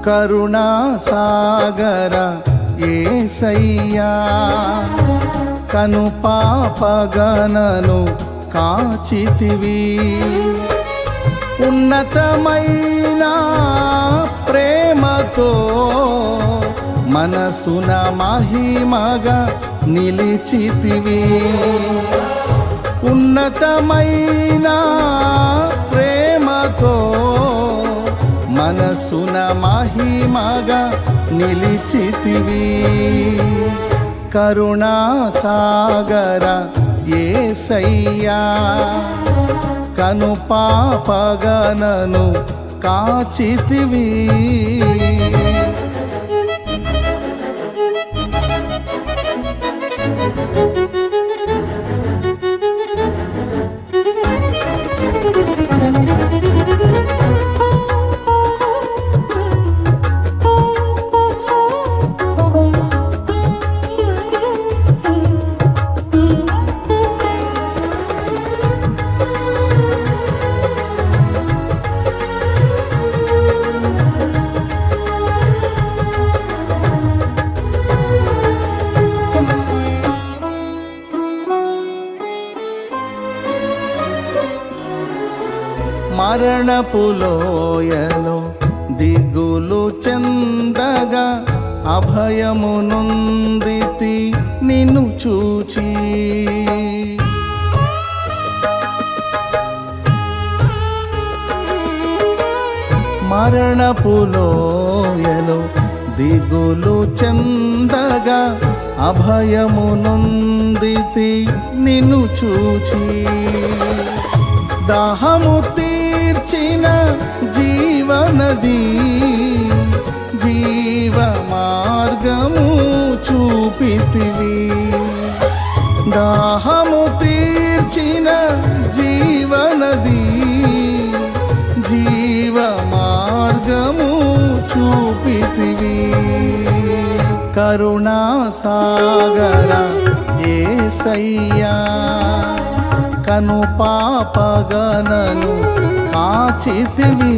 కరుణా సాగర యేసయ్యా కను పాపగణను కాచితివి ఉన్నతమైన ప్రేమతో మనసున మహిమగా నిలిచితివి ఉన్నతమైన ప్రేమతో మనసున మహిమగా నిలిచితివి కరుణా సాగర యేసయ్యా కను పాపగణను కాచితివి మరణపులోయలో దిగులు చెందగా అభయము నొందితి నిన్ను చూచి మరణపులోయలో దిగులు చెందగా అభయము నొందితి నిన్ను చూచి దాహము తీర్చిన జీవనది జీవ మార్గము చూపితివి దాహము తీర్చిన జీవనది జీవ మార్గము చూపితివి కరుణా సాగర యేసయ్యా కను పాపగణను కాచితివి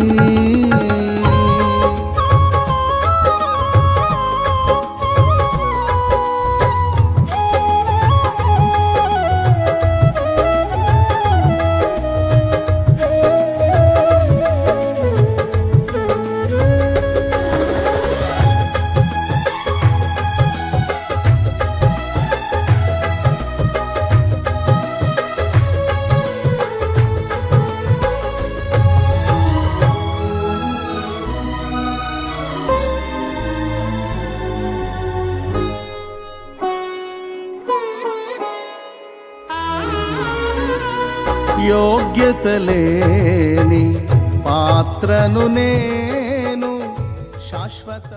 యోగ్యత లేని పాత్రను నేను శాశ్వత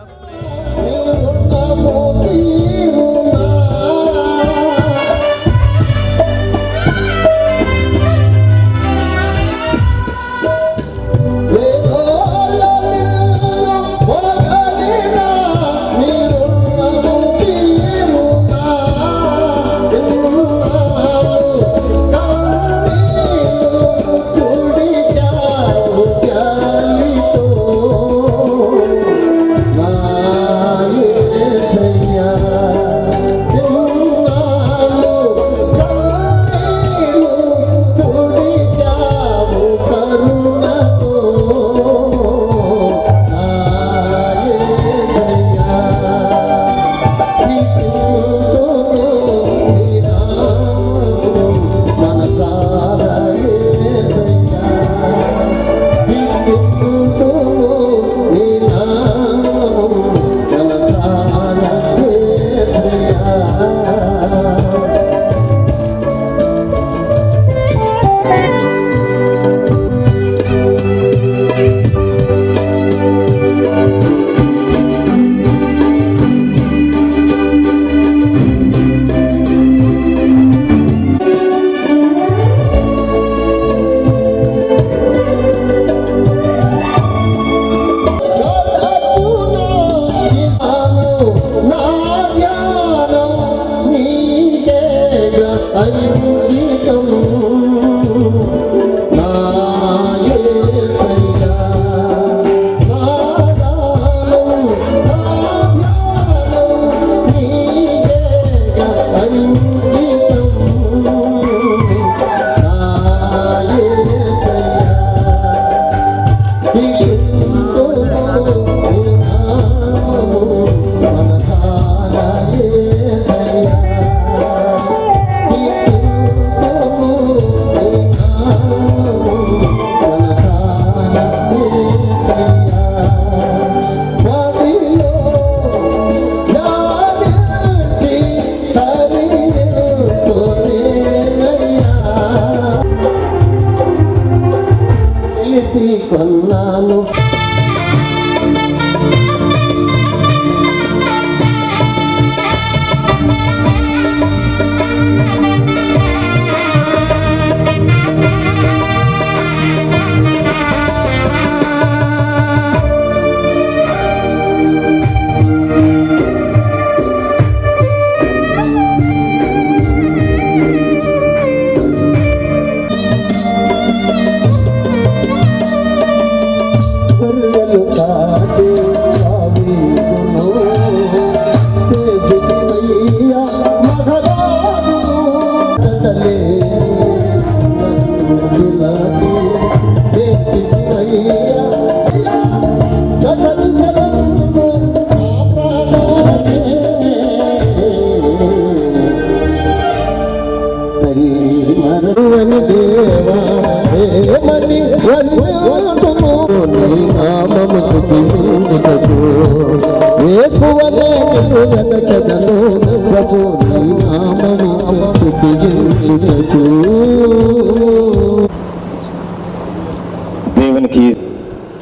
దేవునికి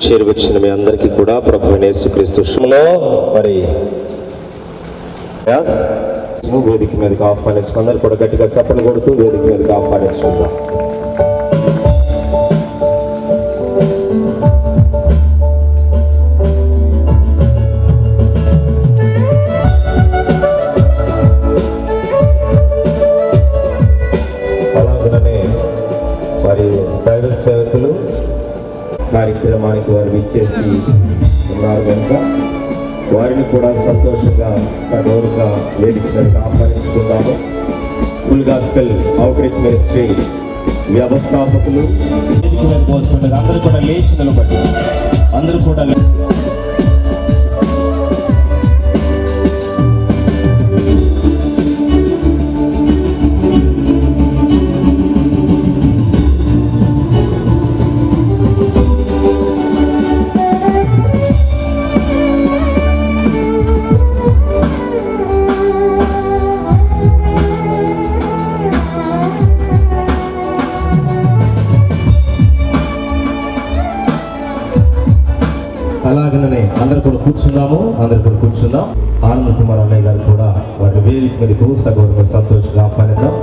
చేరువచ్చిన మీ అందరికీ కూడా ప్రభువైన యేసుక్రీస్తు నామములో మరి వేదిక మీదకి ఆహ్వానించుకుని అందరూ కూడా గట్టిగా చప్పట్లు కొడుతూ వేదిక మీదకి ఆహ్వానించుకుందాం. అలాగనే మరి దైవ సేవకులు కార్యక్రమానికి వారు విచ్చేసి ఉన్నారు కనుక వారిని కూడా సంతోషంగా సగౌరవంగా వేదిక మీదకి ఆహ్వానించుకుందాము. ఫుల్ గాస్పెల్ అవుట్రీచ్ మినిస్ట్రీ వ్యవస్థాపకులు వేదిక మీదకి వస్తుండగా అందరూ కూడా లేచి నిలబడి అందరూ కూడా అలాగనే అందరు కూడా కూర్చుందాం. ఆనంద్ కుమార్ అన్నయ్య గారు కూడా వారి వేదిక మీదకు సగౌరవంగా సంతోషంగా ఆహ్వానిద్దాం.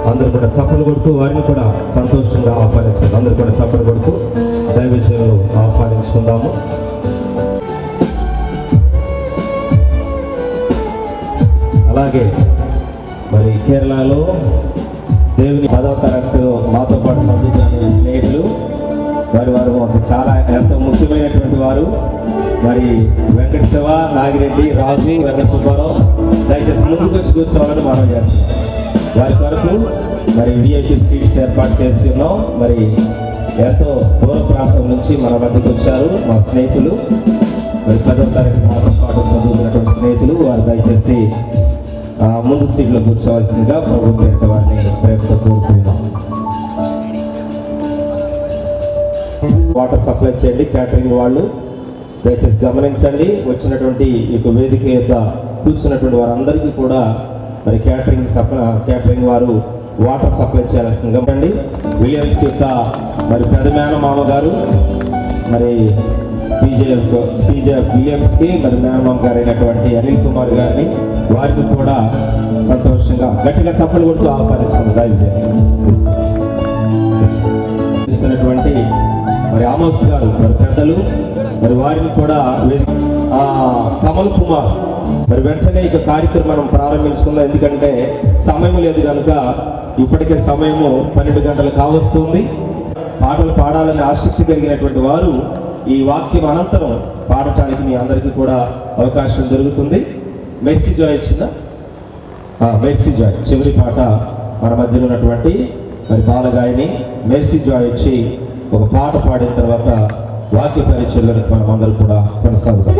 అందరూ కూడా చప్పలు కొడుతూ వారిని కూడా సంతోషంగా ఆహ్వానించుకుందాం. అందరూ కూడా చప్పలు కొడుతూ దైవజనులు ఆహ్వానించుకుందాము. అలాగే మరి కేరళలో దేవుని 10వ తరగతి మాతో పాటు చదువుతున్న స్నేహితులు వారు మాకు చాలా ఎంతో ముఖ్యమైనటువంటి వారు. మరి వెంకట శివ, నాగిరెడ్డి, రాజు, వెంకట సుబ్బారావు దయచేసి ముందుకు వచ్చి కూర్చోవాలని మనం చేస్తున్నాం. వారి కొరకు మరి విఐపి సీట్స్ ఏర్పాటు చేస్తున్నాం. మరి ఎంతో దూర ప్రాంతం నుంచి మన మధ్యకు వచ్చారు మా స్నేహితులు. మరి 10వ తరగతి మాతో పాటు చదువుతున్నటువంటి స్నేహితులు వారు దయచేసి ముందు సీట్లో కూర్చోవలసిందిగా ప్రభుత్వ వారిని ప్రేమతో కోరుతున్నాం. వాటర్ సప్లై చేయండి క్యాటరింగ్ వాళ్ళు దయచేసి గమనించండి. వచ్చినటువంటి ఈ వేదిక యొక్క కూర్చున్నటువంటి వారందరికీ కూడా మరి క్యాటరింగ్ వారు వాటర్ సప్లై చేయాల్సిందిగా గమనించండి. విలియమ్స్ యొక్క మరి పెద్ద మేనమామ గారు మరి పీజే విలియమ్స్కి మరి మేనమామ గారు అయినటువంటి అనిల్ కుమార్ గారిని వారికి కూడా సంతోషంగా గట్టిగా చప్పలు కొడుతూ ఆహ్వానించుకున్నారు. దయచేస్తున్నటువంటి మరి ఆమోస్ గారు మరి పెద్దలు మరి వారిని కూడా కమల్ కుమార్ మరి వెంటనే ఇక కార్యక్రమం ప్రారంభించుకుందాం. ఎందుకంటే సమయం లేదు కనుక ఇప్పటికే సమయము 12 గంటలు కావస్తుంది. పాటలు పాడాలని ఆసక్తి కలిగినటువంటి వారు ఈ వాక్యం అనంతరం పాడటానికి మీ అందరికీ కూడా అవకాశం దొరుకుతుంది. మెర్సీ జాయ్ వచ్చిందా? మెర్సీ జాయ్ చివరి పాట మన మధ్యలో ఉన్నటువంటి మరి బాలగాయని మెర్సీ జాయ్ వచ్చి ఒక పాట పాడిన తర్వాత వాక్య పరిచయంలోనికి మనం అందరూ కూడా కొనసాగుతాం.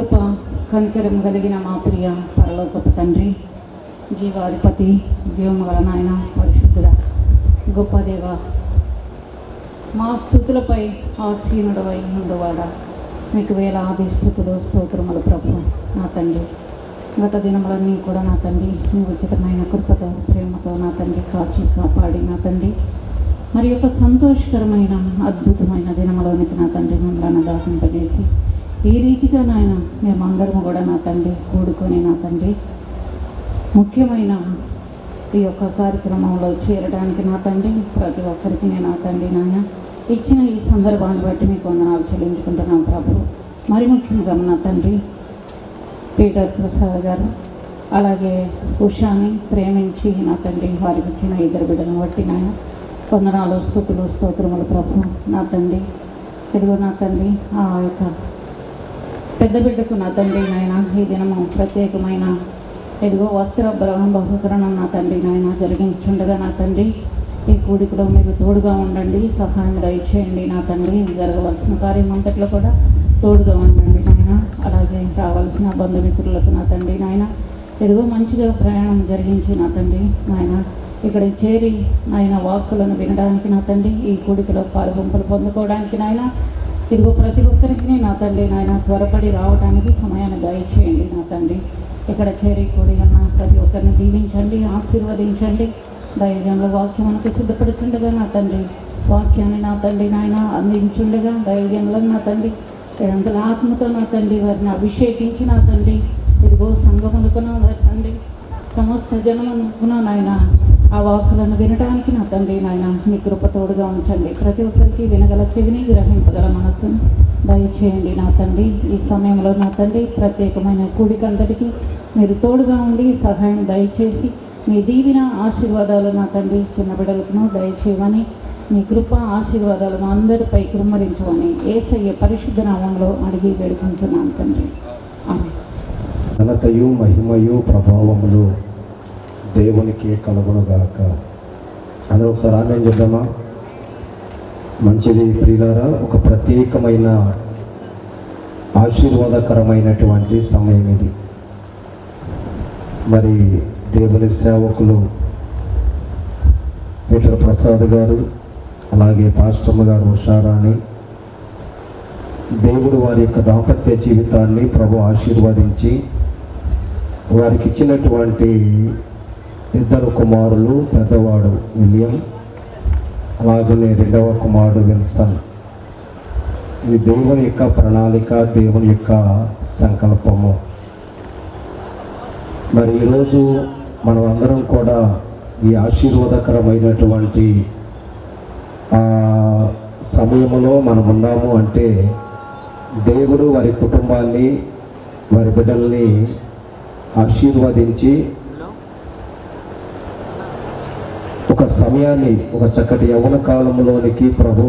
కృప కనికరం కలిగిన మా ప్రియ పరలోకపు తండ్రి, జీవాధిపతి, జీవము గల నాయన, పరిశుద్ధుడ, గొప్ప దేవ, మా స్థుతులపై ఆసీనుడవై ఉండవాడా, మీకు వేలాది స్థుతులు స్తోత్రములు ప్రభు. నా తండ్రి, గత దినములన్నీ కూడా నా తండ్రి మీ ఉచితమైన కృపతో ప్రేమతో నా తండ్రి కాచి కాపాడి నా తండ్రి మరి యొక్క సంతోషకరమైన అద్భుతమైన దినములోనికి నా తండ్రి మమ్మల్ని దాటింపజేసి ఈ రీతిగా నాయన మేమందరము కూడా నా తండ్రి కూడుకొని నా తండ్రి ముఖ్యమైన ఈ యొక్క కార్యక్రమంలో చేరడానికి నా తండ్రి ప్రతి ఒక్కరికి నేను నా తండ్రి నాయన ఇచ్చిన ఈ సందర్భాన్ని బట్టి మీకు వందనాలు చెల్లించుకుంటున్నాం ప్రభు. మరి ముఖ్యంగా నా తండ్రి పీటర్ ప్రసాద్ గారు అలాగే ఉషాని ప్రేమించి నా తండ్రి వారికి ఇచ్చిన ఇద్దరు బిడ్డలను బట్టి నాయన వందనాలు స్తుతులు స్తోత్రములు ప్రభు. నా తండ్రి తెలుగు నా తండ్రి ఆ యొక్క పెద్ద బిడ్డకు నా తండ్రి నాయన ఈ దినము ప్రత్యేకమైన ఎదుగో వస్త్ర బహుకరణం నా తండ్రి నాయన జరిగించుండగా నా తండ్రి ఈ కూడికలో మీరు తోడుగా ఉండండి, సహాయం దయచేయండి నా తండ్రి. జరగవలసిన కార్యం అంతట్లో కూడా తోడుగా ఉండండి నాయన. అలాగే రావాల్సిన బంధుమిత్రులకు నా తండ్రి నాయన ఎదుగో మంచిగా ప్రయాణం జరిగించి నా తండ్రి నాయన ఇక్కడ చేరి ఆయన వాక్కులను వినడానికి నా తండ్రి ఈ కూడికలో పాలుపంపులు పొందుకోవడానికి నాయన ఇదిగో ప్రతి ఒక్కరికి నా తండ్రి నాయన త్వరపడి రావడానికి సమయాన్ని దయచేయండి నా తండ్రి. ఇక్కడ చేరి కూడి అన్న ప్రతి ఒక్కరిని దీవించండి, ఆశీర్వదించండి. దైవజనుల వాక్యమునకు సిద్ధపడుచుండగా నా తండ్రి వాక్యాన్ని నా తండ్రి నాయన అందించుండగా దైవజనులను నా తండ్రి ఎంతల ఆత్మతో నా తండ్రి వారిని అభిషేకించి నా తండ్రి ఇదిగో సంఘమునుకున్న వారి తండ్రి సమస్త జనమునుకున్న నాయన ఆ వాక్కులను వినడానికి నా తండ్రి నాయన మీ కృప తోడుగా ఉంచండి. ప్రతి ఒక్కరికి వినగల చెవిని గ్రహింపగల మనస్సును దయచేయండి నా తండ్రి. ఈ సమయంలో నా తండ్రి ప్రత్యేకమైన కూడికంతటికి మీరు తోడుగా ఉండి సహాయం దయచేసి మీ దీవిన ఆశీర్వాదాలు నా తండ్రి చిన్న బిడ్డలకు దయచేయమని మీ కృప ఆశీర్వాదాలు మా అందరిపై కృమ్మరించమని యేసయ్య పరిశుద్ధ నామంలో అడిగి వేడుకుంటున్నాను తండ్రి. ఆమేన్. ఘనతయు మహిమయు ప్రభావములు దేవునికి కలుగునుగాక. అందరూ ఒకసారి ఆమేన్ చెప్దామా? మంచిది ప్రియులారా, ఒక ప్రత్యేకమైన ఆశీర్వాదకరమైనటువంటి సమయం ఇది. మరి దేవుని సేవకులు పీటర్ ప్రసాద్ గారు అలాగే పాస్టమ్మ గారు ఉషారాణి, దేవుడు వారి యొక్క దాంపత్య జీవితాన్ని ప్రభు ఆశీర్వదించి వారికి ఇచ్చినటువంటి ఇద్దరు కుమారులు, పెద్దవాడు విలియం అలాగనే రెండవ కుమారుడు విల్సన్. ఇది దేవుని యొక్క ప్రణాళిక, దేవుని యొక్క సంకల్పము. మరి ఈరోజు మనం అందరం కూడా ఈ ఆశీర్వాదకరమైనటువంటి సమయంలో మనం ఉన్నాము అంటే దేవుడు వారి కుటుంబాన్ని వారి బిడ్డల్ని ఆశీర్వదించి ఒక సమయాన్ని ఒక చక్కటి యవ్వన కాలంలోనికి ప్రభు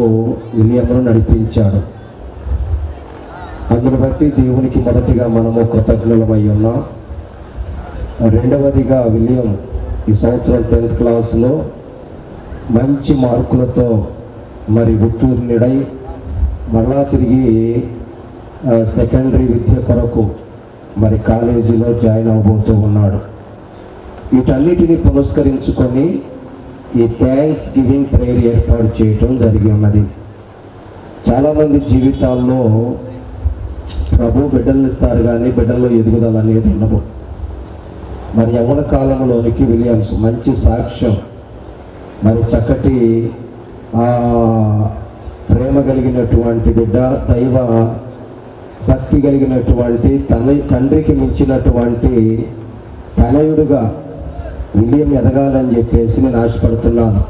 విలియమును నడిపించాడు. అందును బట్టి దేవునికి మొదటిగా మనము కృతజ్ఞులమై ఉన్నాం. రెండవదిగా విలియం ఈ సంవత్సరం 10th క్లాసులో మంచి మార్కులతో మరి ఉత్తీర్ణుడై మరలా తిరిగి సెకండరీ విద్య కొరకు మరి కాలేజీలో జాయిన్ అవబోతూ ఉన్నాడు. వీటన్నిటిని పురస్కరించుకొని ఈ థ్యాంక్స్ గివింగ్ ప్రేయర్ ఏర్పాటు చేయటం జరిగి ఉన్నది. చాలామంది జీవితాల్లో ప్రభు బిడ్డలను ఇస్తారు కానీ బిడ్డల్లో ఎదుగుదల అనేది ఉండదు. మరి యవ్వన కాలంలోనికి విలియమ్స్ మంచి సాక్ష్యం, మరి చక్కటి ప్రేమ కలిగినటువంటి బిడ్డ, దైవ భక్తి కలిగినటువంటి తండ్రికి మించినటువంటి తనయుడుగా విలియం ఎదగాలని చెప్పేసి నేను ఆశపడుతున్నాను.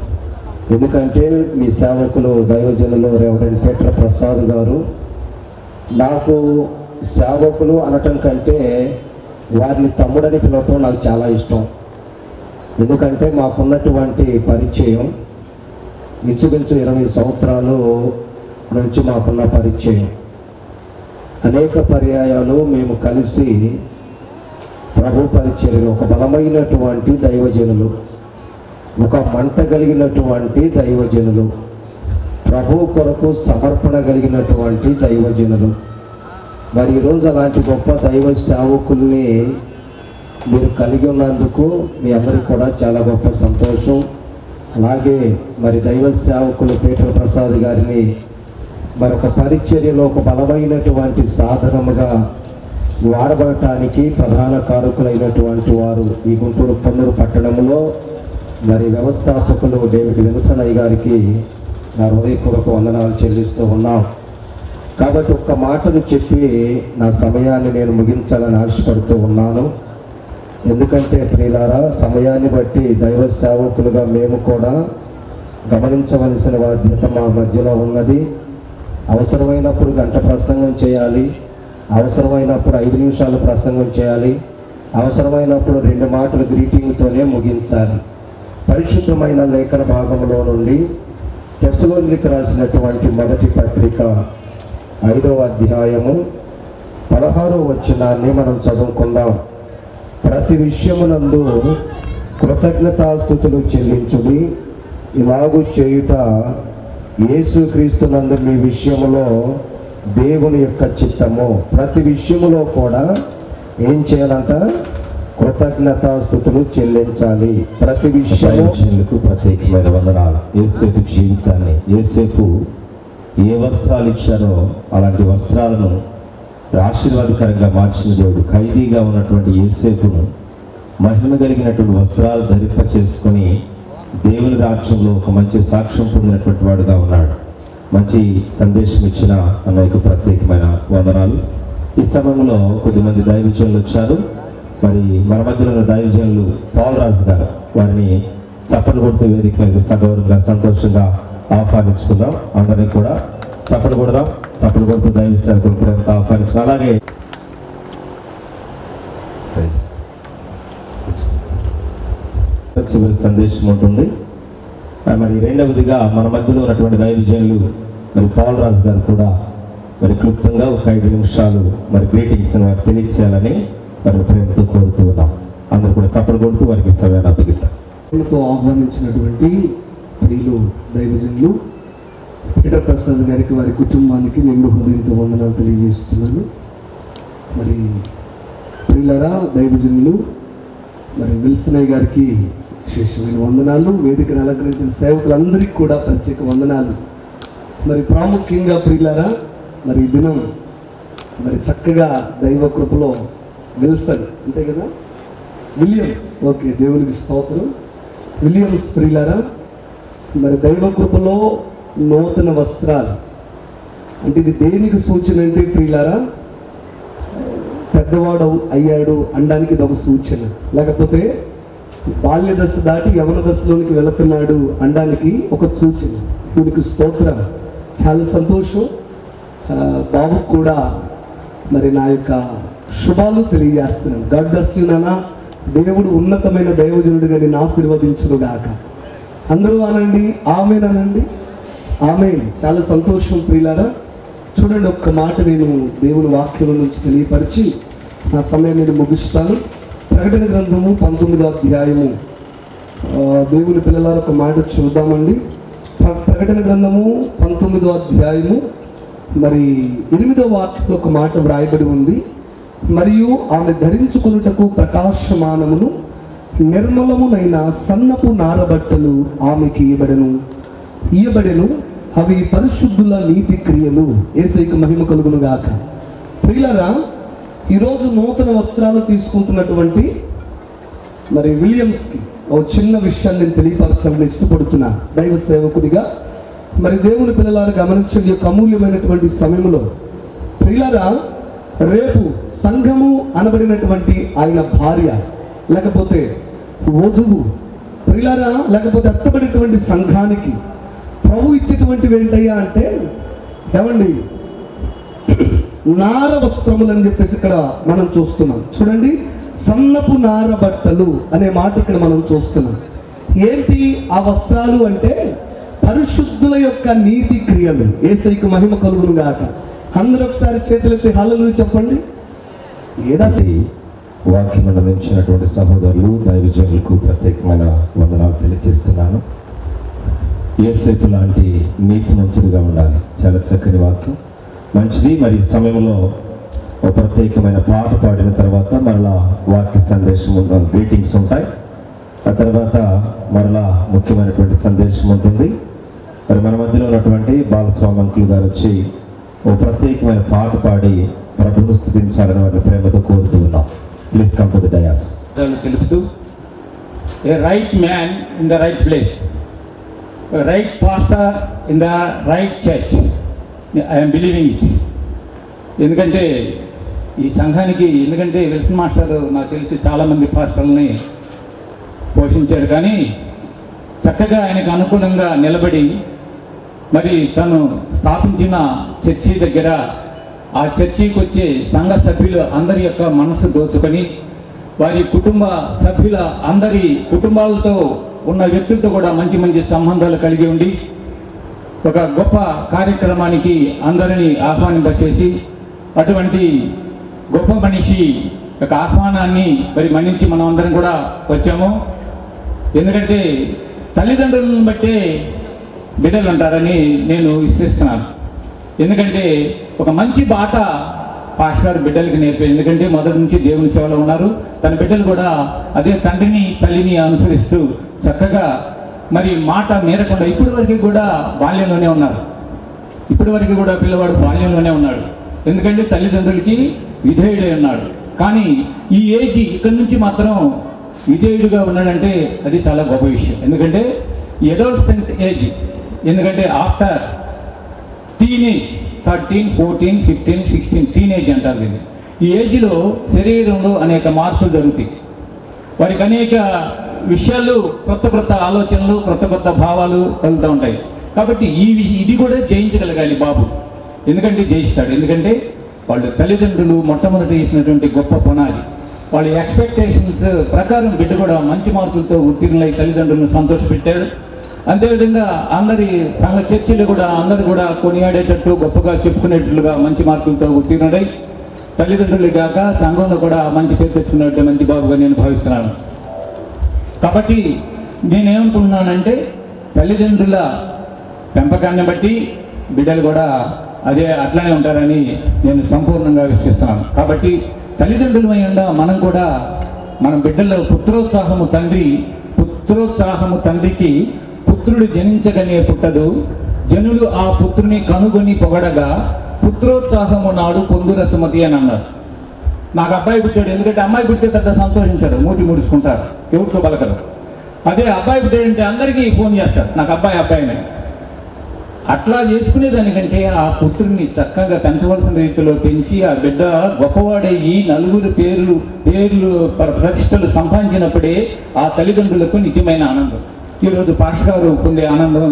ఎందుకంటే మీ సేవకులు దైవజనులు రెవరెండ్ పీటర్ ప్రసాద్ గారు నాకు సేవకులు అనటం కంటే వారిని తమ్ముడని పిలవటం నాకు చాలా ఇష్టం. ఎందుకంటే మాకున్నటువంటి పరిచయం ఇంచుమించు 20 సంవత్సరాలు నుంచి మాకున్న పరిచయం. అనేక పర్యాయాలు మేము కలిసి ప్రభు పరిచర్యలు, ఒక బలమైనటువంటి దైవజనులు, ఒక మంట కలిగినటువంటి దైవజనులు, ప్రభు కొరకు సమర్పణ కలిగినటువంటి దైవజనులు, మరి ఈరోజు అలాంటి గొప్ప దైవ సేవకుల్ని మీరు కలిగి ఉన్నందుకు మీ అందరికీ కూడా చాలా గొప్ప సంతోషం. అలాగే మరి దైవ సేవకులు పీటర్ ప్రసాద్ గారిని మరొక పరిచర్యలో ఒక బలమైనటువంటి సాధనముగా వాడబడటానికి ప్రధాన కారకులైనటువంటి వారు ఈ గుంటూరు పొన్నూరు పట్టణంలో మరి వ్యవస్థాపకులు డేవిడ్ విల్సన్ అయ్య గారికి నా హృదయపూర్వక వందనాలు చెల్లిస్తూ ఉన్నాం. కాబట్టి ఒక్క మాటను చెప్పి నా సమయాన్ని నేను ముగించాలని ఆశపడుతూ ఉన్నాను. ఎందుకంటే ప్రియులారా, సమయాన్ని బట్టి దైవ సేవకులుగా మేము కూడా గమనించవలసిన బాధ్యత మా మధ్యలో ఉన్నది. అవసరమైనప్పుడు గంట ప్రసంగం చేయాలి, అవసరమైనప్పుడు 5 నిమిషాలు ప్రసంగం చేయాలి, అవసరమైనప్పుడు 2 మాటలు గ్రీటింగ్తోనే ముగించాలి. పరిశుద్ధమైన లేఖన భాగంలో నుండి తెస్సలోనికీయులకు రాసినటువంటి మొదటి పత్రిక 5వ అధ్యాయము 16వ వచనాన్ని మనం చదువుకుందాం. ప్రతి విషయమునందు కృతజ్ఞతాస్తుతులు చెల్లించుడి, ఇలాగూ చేయుట యేసుక్రీస్తునందు మీ విషయములో దేవుని యొక్క చిత్తము. ప్రతి విషయములో కూడా ఏం చేయాలంట? కృతజ్ఞతాస్తుతులు చెల్లించాలి. ప్రతి విషయములకు ప్రత్యేకమైన వందనాలు. యేసేపు జీవితాన్ని, యేసేపు ఏ వస్త్రాలు ఇచ్చారో అలాంటి వస్త్రాలను ఆశీర్వాదకరంగా మార్చిన దేవుడు ఖైదీగా ఉన్నటువంటి యేసేపును మహిమ కలిగినటువంటి వస్త్రాలు ధరింప చేసుకొని దేవుని రాజ్యంలో ఒక మంచి సాక్ష్యం పొందినటువంటి వాడుగా ఉన్నాడు. మంచి సందేశం ఇచ్చిన అన్నయ్యకు ప్రత్యేకమైన వందనాలు. ఈ సమయంలో కొద్దిమంది దైవజనులు వచ్చారు. మరి మన మధ్యలో ఉన్న దైవజనులు పాల్రాజు గారు, వారిని చప్పట్లు కొడుతూ వేదిక మీద సగౌరవంగా సంతోషంగా ఆహ్వానించుకుందాం. అందరినీ కూడా చప్పట్లు కొడదాం. చప్పట్లు కొడుతూ దైవ సేవకులు ప్రేమతో ఆహ్వానించుకుందాం. అలాగే చివరి సందేశం ఉంటుంది. మరి రెండవదిగా మన మధ్యలో ఉన్నటువంటి దైవజనులు మరి పాల్రాజు గారు కూడా మరి క్లుప్తంగా ఒక 5 నిమిషాలు మరి గ్రీటింగ్స్ తెలియచేయాలని మరి ప్రేమతో కోరుతూ ఉన్నాం. అందరూ కూడా చప్పట్లు కొడుతూ వారికి సమయాన్ని అప్పగిద్దాం. ప్రేమతో ఆహ్వానించినటువంటి ప్రియులు దైవజనులు పీటర్ ప్రసాద్ గారికి, వారి కుటుంబానికి నిండు హృదయంతో వందనాలు తెలియజేస్తున్నాను. మరి ప్రియులరా, దైవజనులు మరి విల్సన్ గారికి విశేషమైన వందనాలు. వేదికను అలంకరించిన సేవకులందరికీ కూడా ప్రత్యేక వందనాలు. మరి ప్రాముఖ్యంగా ప్రియులరా, మరి ఈ దినం మరి చక్కగా దైవ కృపలో విల్సన్, అంతే కదా, విలియమ్స్, ఓకే, దేవునికి స్తోత్రం, విలియమ్స్ ప్రియులరా, మరి దైవ కృపలో నూతన వస్త్రాలు అంటే ఇది దేనికి సూచన అంటే ప్రియులారా, పెద్దవాడు అయ్యాడు అనడానికి ఇది ఒక సూచన. లేకపోతే బాల్య దశ దాటి యవన దశలోనికి వెళుతున్నాడు అనడానికి ఒక సూచన. దేవునికి స్తోత్రం. చాలా సంతోషం. బాబుకు కూడా మరి నా యొక్క శుభాలు తెలియజేస్తున్నాను. గాడ్ బ్లెస్ యు నాన్న. దేవుడు ఉన్నతమైన దైవజనుడిగా నేను ఆశీర్వదించును గాక. అందరూ అనండి ఆమేన్, అనండి ఆమేన్. చాలా సంతోషం ప్రియులారా. చూడండి, ఒక్క మాట నేను దేవుని వాక్యం నుంచి తెలియపరిచి నా సమయం నేను ముగిస్తాను. ప్రకటన గ్రంథము 19వ అధ్యాయము. దేవుని పిల్లలారా ఒక మాట చూద్దామండి. ప్రకటన గ్రంథము 19వ అధ్యాయము మరి 8వ వాక్యంలో ఒక మాట వ్రాయబడి ఉంది. మరియు ఆమె ధరించుకొనుటకు ప్రకాశమానమును నిర్మలమునైన సన్నపు నారబట్టలు ఆమెకి ఇయ్యబడెను. అవి పరిశుద్ధుల నీతి క్రియలు. యేసయ్యకు మహిమ కలుగును గాక. ప్రియులారా, ఈరోజు నూతన వస్త్రాలు తీసుకుంటున్నటువంటి మరి విలియమ్స్కి ఒక చిన్న విషయాన్ని నేను తెలియపరచాలని ఇష్టపడుతున్నా దైవ సేవకుడిగా. మరి దేవుని పిల్లలారా గమనించండి, యొక్క అమూల్యమైనటువంటి సమయంలో ప్రియులారా, రేపు సంఘము అనబడినటువంటి ఆయన భార్య లేకపోతే వధువు ప్రియులారా, లేకపోతే ఎత్తబడినటువంటి సంఘానికి ప్రభు ఇచ్చేటువంటివి ఏంటయ్యా అంటే, ఏమండి, నార వస్త్రములు అని చెప్పేసి ఇక్కడ మనం చూస్తున్నాం. చూడండి, సన్నపు నార బట్టలు అనే మాట ఇక్కడ మనం చూస్తున్నాం. ఏంటి ఆ వస్త్రాలు అంటే పరిశుద్ధుల యొక్క నీతి క్రియలు. యేసయ్యకు మహిమ కలుగును గాక. అందరూ ఒకసారి చేతులెత్తి హల్లెలూయా చెప్పండి. వాక్యం అందించినటువంటి సహోదరులు దైవజనులకు ప్రత్యేకమైన వందనాలు తెలియజేస్తున్నాను. యేసేపు లాంటి నీతిమంతుడిగా ఉండాలి. చాలా చక్కని వాక్యం, మంచిది. మరి ఈ సమయంలో ఒక ప్రత్యేకమైన పాట పాడిన తర్వాత మరలా వాక్య సందేశం గ్రీటింగ్స్ ఉంటాయి. ఆ తర్వాత మరలా ముఖ్యమైనటువంటి సందేశం ఉంటుంది. మరి మన మధ్యలో ఉన్నటువంటి బాలస్వామి అంకుల్ గారు వచ్చి ఓ ప్రత్యేకమైన పాట పాడి ప్రభువును స్తుతించాలని వారిని ప్రేమతో కోరుతూ ఉన్నాం. Please come to the dais. తెలుపుతూ a right man in the right place, right pastor in the right church, I'm believing it. ఎందుకంటే ఈ సంఘానికి, ఎందుకంటే విల్సన్ మాస్టర్ నాకు తెలిసి చాలామంది పాస్టర్లని పోషించాడు, కానీ చక్కగా ఆయనకు అనుగుణంగా నిలబడి మరి తను స్థాపించిన చర్చి దగ్గర ఆ చర్చికి వచ్చే సంఘ సభ్యులు అందరి యొక్క మనసు దోచుకొని వారి కుటుంబ సభ్యుల అందరి కుటుంబాలతో ఉన్న వ్యక్తులతో కూడా మంచి మంచి సంబంధాలు కలిగి ఉండి ఒక గొప్ప కార్యక్రమానికి అందరినీ ఆహ్వానింపచేసి అటువంటి గొప్ప మనిషి యొక్క ఆహ్వానాన్ని మరి మన్నించి మనం అందరం కూడా వచ్చాము. ఎందుకంటే తల్లిదండ్రులను బట్టే బిడ్డలు అంటారని నేను విశ్వసిస్తున్నాను. ఎందుకంటే ఒక మంచి బాట పాస్టర్ గారు బిడ్డలకి నేర్పారు. ఎందుకంటే మొదటి నుంచి దేవుని సేవలో ఉన్నారు. తన బిడ్డలు కూడా అదే తండ్రిని తల్లిని అనుసరిస్తూ చక్కగా మరి మాట మీరకుండా ఇప్పటి వరకు కూడా బాల్యంలోనే ఉన్నారు. ఇప్పటి వరకు కూడా పిల్లవాడు బాల్యంలోనే ఉన్నాడు. ఎందుకంటే తల్లిదండ్రులకి విధేయుడై ఉన్నాడు. కానీ ఈ ఏజ్ ఇక్కడి నుంచి మాత్రం విధేయుడిగా ఉన్నాడంటే అది చాలా గొప్ప విషయం. ఎందుకంటే అడోలసెంట్ ఏజ్, ఎందుకంటే ఆఫ్టర్ టీనేజ్ 13, 14, 15, 16 టీనేజ్ అంటారు దీన్ని. ఈ ఏజ్లో శరీరంలో అనేక మార్పులు జరుగుతాయి. వారికి అనేక విషయాలు, కొత్త కొత్త ఆలోచనలు, కొత్త కొత్త భావాలు కలుగుతూ ఉంటాయి. కాబట్టి ఇది కూడా జయించగలగాలి బాబు. ఎందుకంటే జయిస్తాడు. ఎందుకంటే వాళ్ళు తల్లిదండ్రులు మొట్టమొదటి చేసినటువంటి గొప్ప పునాది. వాళ్ళ ఎక్స్పెక్టేషన్స్ ప్రకారం బిడ్డ కూడా మంచి మార్కులతో ఉత్తీర్ణులై తల్లిదండ్రులను సంతోషపెట్టాడు. అంతేవిధంగా అందరి సంఘ చర్చలు కూడా అందరూ కూడా కొనియాడేటట్టు గొప్పగా చెప్పుకునేటట్లుగా మంచి మార్కులతో ఉత్తీర్ణుడై తల్లిదండ్రులు కాక సంఘంలో కూడా మంచి పేరు తెచ్చుకున్నట్టు మంచి బాబుగా నేను భావిస్తున్నాను. కాబట్టి నేనేమనుకుంటున్నానంటే తల్లిదండ్రుల పెంపకాన్ని బట్టి బిడ్డలు కూడా అట్లానే ఉంటారని నేను సంపూర్ణంగా విశ్వసిస్తున్నాను. కాబట్టి తల్లిదండ్రులమై ఉండ మనం కూడా మన బిడ్డల పుత్రోత్సాహము తండ్రికి పుత్రుడు జనించగనే పుట్టదు, జనులు ఆ పుత్రుని కనుగొని పొగడగా పుత్రోత్సాహము నాడు పొందుర సుమతి అని అన్నారు. నాకు అబ్బాయి పుట్టాడు, ఎందుకంటే అమ్మాయి పుట్టితే పెద్ద సంతోషించారు, మూతి ముడుచుకుంటారు, ఎవరితో పలకరు. అదే అబ్బాయి పుట్టాడంటే అందరికీ ఫోన్ చేస్తారు, నాకు అబ్బాయిని. అట్లా చేసుకునేదానికంటే ఆ పుత్రుని చక్కగా పెంచవలసిన రీతిలో పెంచి ఆ బిడ్డ గొప్పవాడయ్యి నలుగురు పేర్లు ప్రతిష్టలు సంపాదించినప్పుడే ఆ తల్లిదండ్రులకు నిజమైన ఆనందం. ఈరోజు పాస్టర్ గారు పొందే ఆనందం,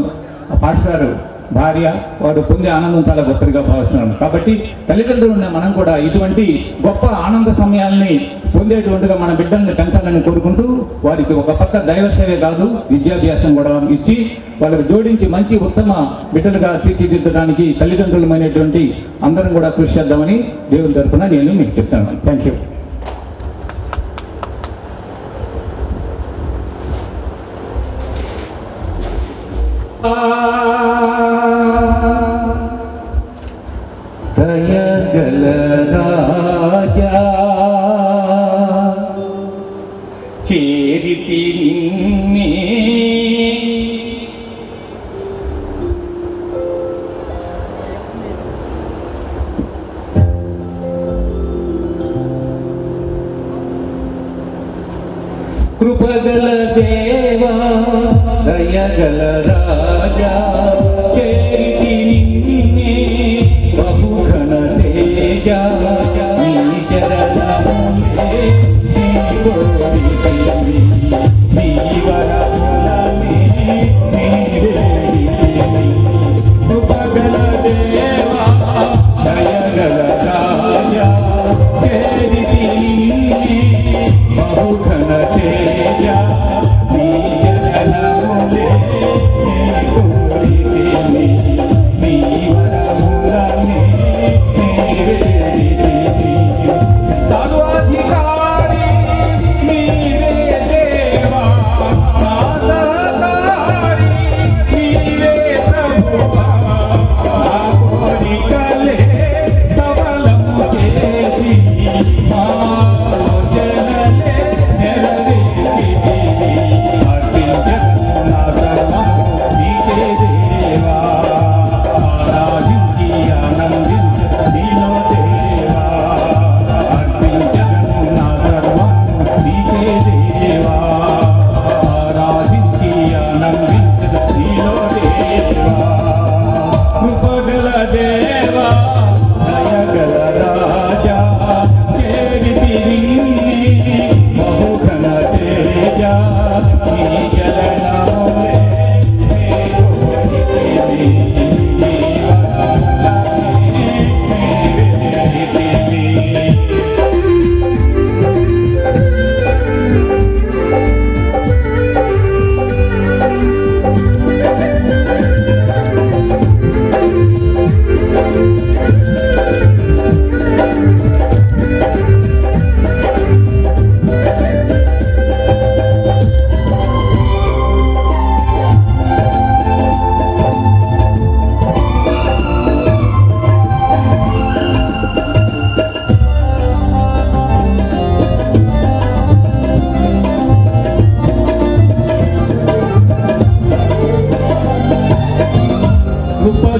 పాస్టర్ గారు భార్య వారు పొందే ఆనందం చాలా గొప్పగా భావిస్తున్నాను. కాబట్టి తల్లిదండ్రులు ఉన్న మనం కూడా ఇటువంటి గొప్ప ఆనంద సమయాల్ని పొందేటువంటిగా మన బిడ్డల్ని పెంచాలని కోరుకుంటూ వారికి ఒక పక్క దైవ సేవే కాదు విద్యాభ్యాసం కూడా ఇచ్చి వాళ్ళకి జోడించి మంచి ఉత్తమ బిడ్డలుగా తీర్చిదిద్దడానికి తల్లిదండ్రులమైనటువంటి అందరం కూడా కృషి చేద్దామని దేవుని తరపున నేను మీకు చెప్తాను. Thank you. దయగల రాజా చేరితి నిన్నే కృపగల దేవా దయగల రాజా చేరితి నిన్నే బహుఘన తేజ నీ చరణములే నీ కోరికలే నీ వరములనే నీ వేడితిని కృపగల దేవా దయగల రాజా చేరితి నిన్నే బహుఘన తేజ నీ చరణములే నీ కోరికలే నీ వరములనే నీ వేడితిని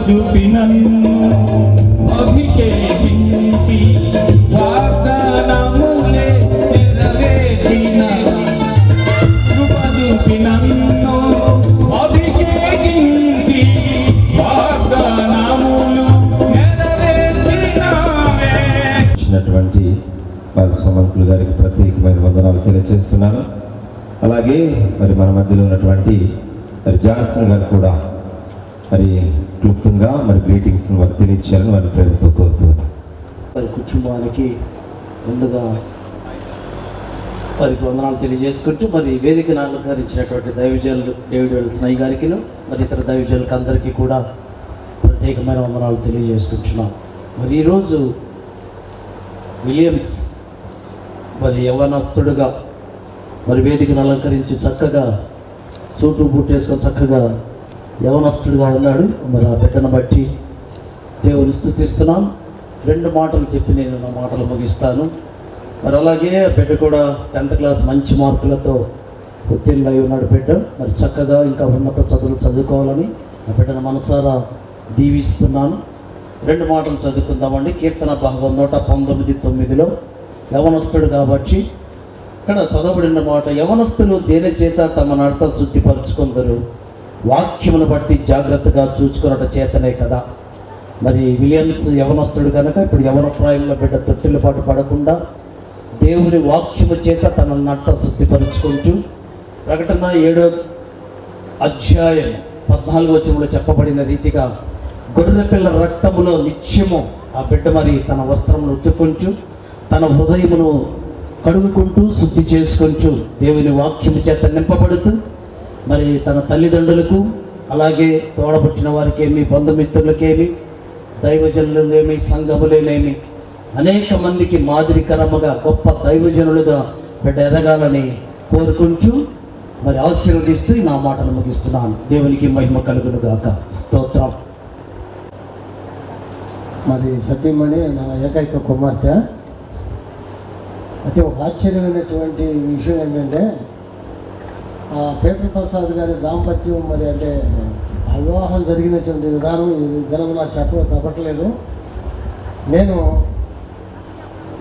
చూపి నన్ను అభిషేకించి వాగ్దానములే నెరవేర్చిన కృప చూపి నన్ను అభిషేకించి వాగ్దానములు నెరవేర్చినావే. ఇచ్చినటువంటి వారి సోమంకులు గారికి ప్రత్యేకమైన వందనాలు తెలియజేస్తున్నాను. అలాగే మరి మన మధ్యలో ఉన్నటువంటి మరి జాన్సన్ గారు కూడా మరి క్లుప్తంగా మరి గ్రీటింగ్స్ వారు తెలియచేయాలని వారి ప్రేమతో కోరుతున్నారు. వారి కుటుంబానికి ముందుగా వారికి వందనాలు తెలియజేసుకుంటూ మరి వేదికను అలంకరించినటువంటి దైవజనులు డేవిడ్ స్నై గారికి మరి ఇతర దైవజనులకు అందరికీ కూడా ప్రత్యేకమైన వందనాలు తెలియజేసుకుంటున్నాం. మరి ఈరోజు విలియమ్స్ మరి యవ్వనస్తుడుగా మరి వేదికను అలంకరించి చక్కగా సూటు బుట్టేసుకొని చక్కగా యవనస్తుడిగా ఉన్నాడు. మరి ఆ బిడ్డను బట్టి దేవుని స్తుతిస్తున్నాం. 2 మాటలు చెప్పి నేను నా మాటలు ముగిస్తాను. మరి అలాగే బిడ్డ కూడా 10th క్లాస్ మంచి మార్కులతో ఉత్తీర్ణులై ఉన్నాడు బిడ్డ. మరి చక్కగా ఇంకా ఉన్నత చదువులు చదువుకోవాలని ఆ బిడ్డను మనసారా దీవిస్తున్నాను. 2 మాటలు చదువుకుందామండి. కీర్తన భాగం 119:9 యవనస్తుడు కాబట్టి ఇక్కడ చదవబడిన మాట, యవనస్తులు దేని చేత తమ నడత శుద్ధిపరుచుకుందరు, వాక్యమును బట్టి జాగ్రత్తగా చూచుకున్నట చేతనే కదా. మరి విలియమ్స్ యవనస్తుడు కనుక ఇప్పుడు యవన ప్రాయంలో బిడ్డ తొట్టిల పాటు పడకుండా దేవుని వాక్యము చేత తన నడత శుద్ధిపరుచుకుంటూ ప్రకటన 7వ అధ్యాయం 14వ వచనంలో చెప్పబడిన రీతిగా గొర్రెపిల్ల రక్తములో నిత్యము ఆ బిడ్డ మరి తన వస్త్రమును ఉతుక్కుంటూ తన హృదయమును కడుగుకుంటూ శుద్ధి చేసుకుంటూ దేవుని వాక్యము చేత నింపబడుతూ మరి తన తల్లిదండ్రులకు అలాగే తోడబుట్టిన వారికి ఏమి, బంధుమిత్రులకేమి, దైవజనులేమి, సంఘములేనేమి అనేక మందికి మాదిరికరముగా గొప్ప దైవజనులుగా బిడ్డ ఎదగాలని కోరుకుంటూ మరి ఆశీర్వదిస్తూ నా మాటలు ముగిస్తున్నాను. దేవునికి మహిమ కలుగును గాక. స్తోత్రం. మరి సతీమణి నా ఏకైక కుమార్తె. అయితే ఒక ఆశ్చర్యమైనటువంటి విషయం ఏంటంటే పీటర్ ప్రసాద్ గారి దాంపత్యం మరి అంటే వివాహం జరిగినటువంటి విధానం ఈ దినం నాకు తప్పట్లేదు. నేను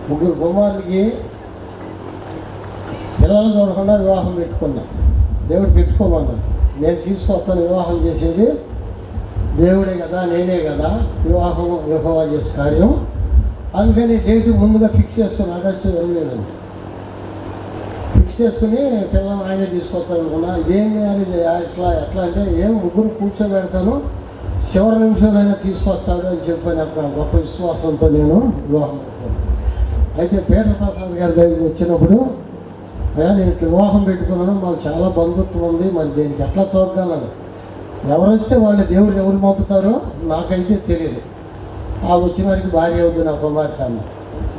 3 కుమారులకి పిల్లలు చూడకుండా వివాహం పెట్టుకున్నా. దేవుడు పెట్టుకోమన్నాడు. నేను తీసుకొస్తాను, వివాహం చేసేది దేవుడే కదా, నేనే కదా, వివాహం యెహోవా చేసే కార్యం. అందుకని డేట్ ముందుగా ఫిక్స్ చేసుకుని ఆగస్టు 27 ఫిక్స్ చేసుకుని పిల్లలను ఆయనే తీసుకొస్తాను అనుకున్నా. ఇదేం మ్యారేజ్ ఎట్లా అంటే ఏం 3 కూర్చోబెడతాను, చివరి నిమిషంలోనే తీసుకొస్తాడు అని చెప్పని ఒక గొప్ప విశ్వాసంతో నేను వివాహం పెట్టుకున్నాను. అయితే పీటర్ ప్రసాద్ గారి దగ్గరికి వచ్చినప్పుడు అయ్యా నేను ఇట్లా వివాహం పెట్టుకున్నాను, మాకు చాలా బంధుత్వం ఉంది, మరి దేనికి ఎట్లా తోగలను, ఎవరు వస్తే వాళ్ళు దేవుడు ఎవరు పంపుతారో నాకైతే తెలియదు. ఆ వచ్చిన వారికి భార్య అవుతుంది నా కుమార్తె అన్న.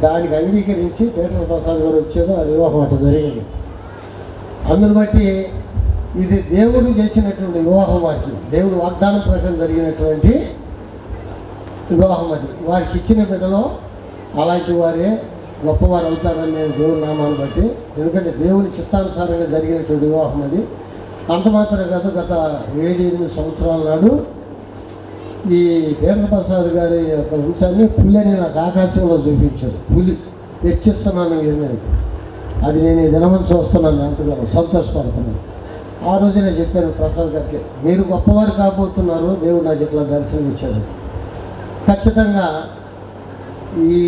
దానికి అంగీకరించి పీటర్ ప్రసాద్ గారు వచ్చేదో ఆ వివాహం అట్లా జరిగింది. అందుని బట్టి ఇది దేవుడు చేసినటువంటి వివాహం, వారికి దేవుడు వాగ్దానం ప్రకారం జరిగినటువంటి వివాహం. అది వారికి ఇచ్చిన బిడ్డలో అలాంటి వారే గొప్పవారు అవుతారని నేను దేవుని నామాన్ని బట్టి, ఎందుకంటే దేవుని చిత్తానుసారంగా జరిగినటువంటి వివాహం అది. అంత మాత్రం కాదు, గత 7-8 సంవత్సరాల నాడు ఈ పీటర్ ప్రసాద్ గారి యొక్క వంశాన్ని పులి అని నాకు ఆకాశంలో చూపించాడు. పులి హెచ్చిస్తున్నాను ఇది, అది నేను ఈ దినమని చూస్తున్నాను, ఎంతగానో సంతోషపడుతున్నాను. ఆ రోజు నేను చెప్పాను ప్రసాద్ గారికి, మీరు గొప్పవారు కాబోతున్నారు, దేవుడు నాకు ఇట్లా దర్శనం ఇచ్చాడు. ఖచ్చితంగా ఈ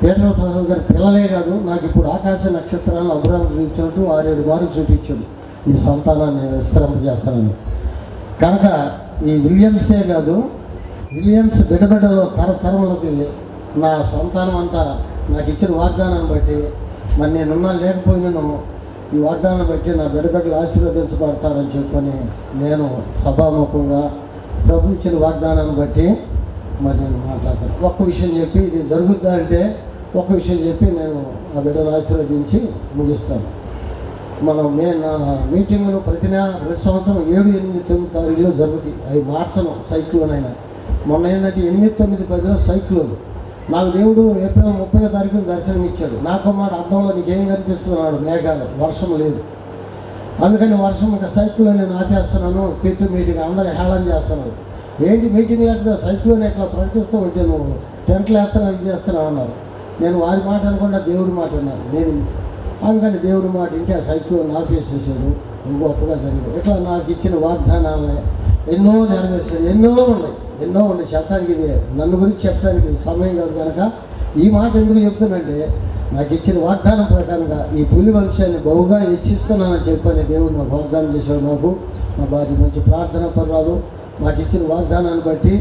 పీటర్ ప్రసాద్ గారి పిల్లలే కాదు, నాకు ఇప్పుడు ఆకాశ నక్షత్రాలను అబ్రాహాము చూపించినట్టు 6-7 మార్లు చూపించాడు ఈ సంతానాన్ని విస్తరింపజేస్తానని. కనుక ఈ విలియమ్సే కాదు, విలియమ్స్ బిడ్డబిడ్డలో తరతరములకి నా సంతానం అంతా నాకు ఇచ్చిన వాగ్దానాన్ని బట్టి మరి నేనున్నా లేకపోయినాను, ఈ వాగ్దానాన్ని బట్టి నా బిడ్డబిడ్డలు ఆశీర్వదించబడతారని చెప్పని నేను సభాముఖంగా ప్రభు ఇచ్చిన వాగ్దానాన్ని బట్టి మరి నేను మాట్లాడతాను. ఒక్క విషయం చెప్పి ఇది జరుగుద్దా అంటే ఒక్క విషయం చెప్పి నేను ఆ బిడ్డను ఆశీర్వదించి ముగిస్తాను. మనం నా మీటింగులు ప్రతి సంవత్సరం 7, 8, 9 తారీఖులో జరుగుతాయి. అవి మార్చను సైక్లోనైనా. మొన్న ఏంటంటే 8, 9, 10 సైక్లోన్. నాకు దేవుడు ఏప్రిల్ 30వ తారీఖున దర్శనం ఇచ్చాడు. నాకు మాట అర్థంలో నీకేం కనిపిస్తున్నాడు, మేఘాలు, వర్షం లేదు. అందుకని వర్షం ఇంకా సైక్లోన్ నేను ఆపేస్తున్నాను, పెట్టు మీటింగ్ అందరూ హేళన చేస్తున్నాడు. ఏంటి మీటింగ్ లేకపోతే సైక్లోన్ ఎట్లా ప్రకటిస్తూ ఉంటే నువ్వు టెంట్లు వేస్తున్నావు ఇది చేస్తున్నావు అన్నారు. నేను వారి మాట అనుకుండా దేవుడి మాట అన్నాను. నేను అందుకని దేవుడి మాట ఇంటే ఆ సైక్లోన్ ఆపేసేసాడు, గొప్పగా జరిగింది. ఇట్లా నాకు ఇచ్చిన వాగ్దానాలని ఎన్నో నెరవేర్చాడు. ఎన్నో ఉన్నాయి చెప్పడానికి. ఇది నన్ను గురించి చెప్పడానికి సమయం కాదు కనుక ఈ మాట ఎందుకు చెప్తానంటే, నాకు ఇచ్చిన వాగ్దానం ప్రకారంగా ఈ పులి వంశాన్ని బహుగా హెచ్చిస్తున్నానని చెప్పని దేవుడు నాకు వాగ్దానం చేశాడు. నాకు మా భార్య మంచి ప్రార్థన పర్వాలు మాకు ఇచ్చిన వాగ్దానాన్ని బట్టి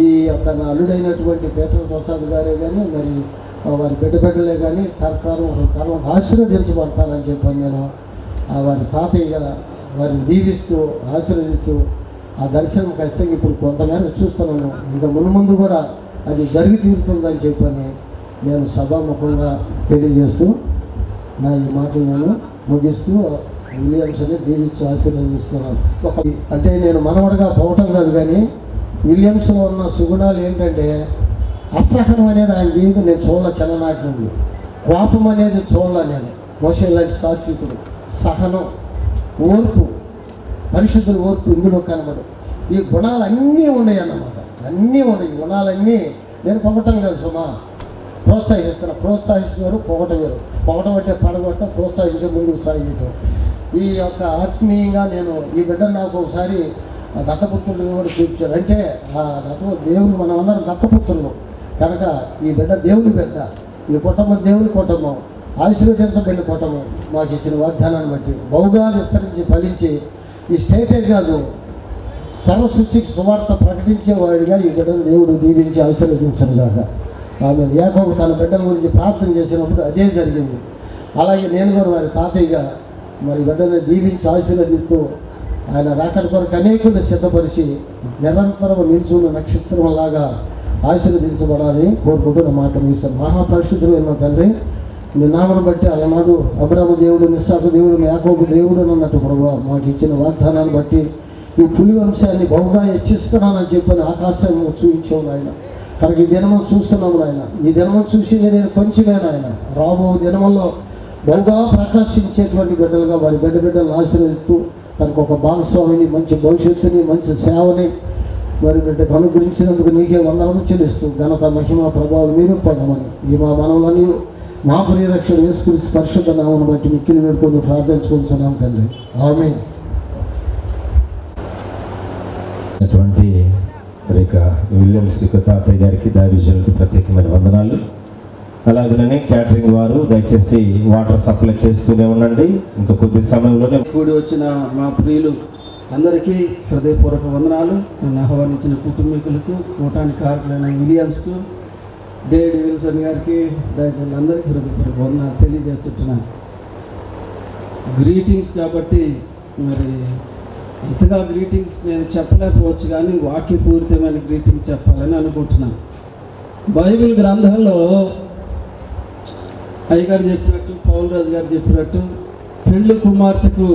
ఈ యొక్క నా అల్లుడైనటువంటి పీటర్ ప్రసాద్ గారే కానీ మరి వారి బిడ్డలే కానీ తరం ఆశీర్వదించబడతారని చెప్పని నేను వారి తాతయ్యగా వారిని దీవిస్తూ ఆశీర్వదిస్తూ ఆ దర్శనం ఖచ్చితంగా ఇప్పుడు కొంతమేరకు చూస్తున్నాను. ఇంకా ముందు కూడా అది జరిగి తీరుతుందని చెప్పని నేను సభాముఖంగా తెలియజేస్తూ నా ఈ మాటలు నేను ముగిస్తూ విలియమ్స్ని దీవించి ఆశీర్వదిస్తున్నాను. అంటే నేను మనవడగా పోవటం కాదు, కానీ విలియమ్స్లో ఉన్న సుగుణాలు ఏంటంటే అసహనం అనేది ఆయన జీవితం నేను చూడాల చిన్ననాటి నుండి. కోపం అనేది చూడాల నేను. మోషే లాంటి సాత్వికుడు, సహనం, ఓర్పు, పరిశుద్ధుల ఓర్పు ఇందులో కనబడు. ఈ గుణాలు అన్నీ ఉన్నాయి అన్నమాట. అన్నీ ఉన్నాయి. ఈ గుణాలన్నీ నేను పొగటం కాదు సుమా, ప్రోత్సహిస్తున్నారు. పొగటం వేరు. పొగటం అంటే పడగొట్టడం, ప్రోత్సహించే ముందుకు సాగించడం. ఈ యొక్క ఆత్మీయంగా నేను ఈ బిడ్డ నాకు ఒకసారి దత్తపుత్రుడు కూడా చూపించాడు. అంటే ఆ దేవుడు మనం అందరం దత్తపుత్రులు కనుక ఈ బిడ్డ దేవుని బిడ్డ, ఈ కుటుంబం దేవుని కుటుంబం, ఆశీర్వదించబడిన కుటుంబం. మాకు ఇచ్చిన వాగ్దానాన్ని బట్టి బహుగా విస్తరించి ఫలించి ఈ స్టేటే కాదు సర్వసృష్టికి సువార్త ప్రకటించేవాడిగా ఈ బిడ్డను దేవుడు దీవించి ఆశీర్వదించను కాక. ఆమె యాకోబు తన బిడ్డల గురించి ప్రార్థన చేసినప్పుడు అదే జరిగింది. అలాగే నేను కూడా వారి తాతయ్యగా మరి బిడ్డని దీవించి ఆశీర్వదిస్తూ ఆయన రాకడ కొరకు అనేకులు సిద్ధపరిచి నిరంతరం నిల్చున్న నక్షత్రంలాగా ఆశీర్వదించబడాలని కోరుకుంటూ నా మాట ముగిస్తాను. మహాపరిశుద్ధుడు అయిన తండ్రి, నీ నామను బట్టి అలనాడు అబ్రాము దేవుడు, ఇస్సాకు దేవుడు, యాకోబు దేవుడు అన్నట్టు ప్రభావ మాకు ఇచ్చిన వాగ్దానాన్ని బట్టి ఈ పులి వంశాన్ని బహుగా హెచ్చిస్తున్నానని చెప్పని ఆకాశాన్ని చూపించాము ఆయన. కనుక ఈ దినము చూస్తున్నాము ఆయన. ఈ దినము చూసి నేను కొంచెమే ఆయన రాబో దినముల్లో బహుగా ప్రకాశించేటువంటి బిడ్డలుగా వారి బిడ్డలను ఆశీర్వదిస్తూ తనకు ఒక భాగస్వామిని, మంచి భవిష్యత్తుని, మంచి సేవని మరి బిడ్డకు అనుగ్రహించినందుకు నీకే వందనము చెల్లిస్తూ ఘనత, మహిమ, ప్రభావం మీరు పొందమని ఈ మా మనవులని మా ప్రియరక్షకుడు యేసుక్రీస్తు పరిశుద్ధ నామమును బట్టి మిక్కిలి వేడుకొని ప్రార్థించుకుంటున్నాం తండ్రి. ఆమేన్. అటువంటి రేఖ విలియమ్స్ తాతయ్య గారికి, దావిజన్కి ప్రత్యేకమైన వందనాలు. అలాగనే క్యాటరింగ్ వారు దయచేసి వాటర్ సప్లై చేస్తూనే ఉండండి. ఇంకా కొద్ది సమయంలోనే కూడి వచ్చిన మా ప్రియులు అందరికీ హృదయపూర్వక వందనాలు. నన్ను ఆహ్వానించిన కుటుంబీకులకు, కూటానికి కారకులైన విలియమ్స్కు, డేవిడ్ విల్సన్ గారికి, దయచేసి అందరికీ హృదయపూర్వక వందనాలు తెలియజేస్తున్నాను. గ్రీటింగ్స్ కాబట్టి మరి ఇంతగా గ్రీటింగ్స్ నేను చెప్పలేకపోవచ్చు, కానీ వాక్యపూరితమైన గ్రీటింగ్స్ చెప్పాలని అనుకుంటున్నాను. బైబిల్ గ్రంథంలో అయ్యగారు చెప్పినట్టు, పౌల్ రాజు గారు చెప్పినట్టు పెళ్లి కుమార్తెకు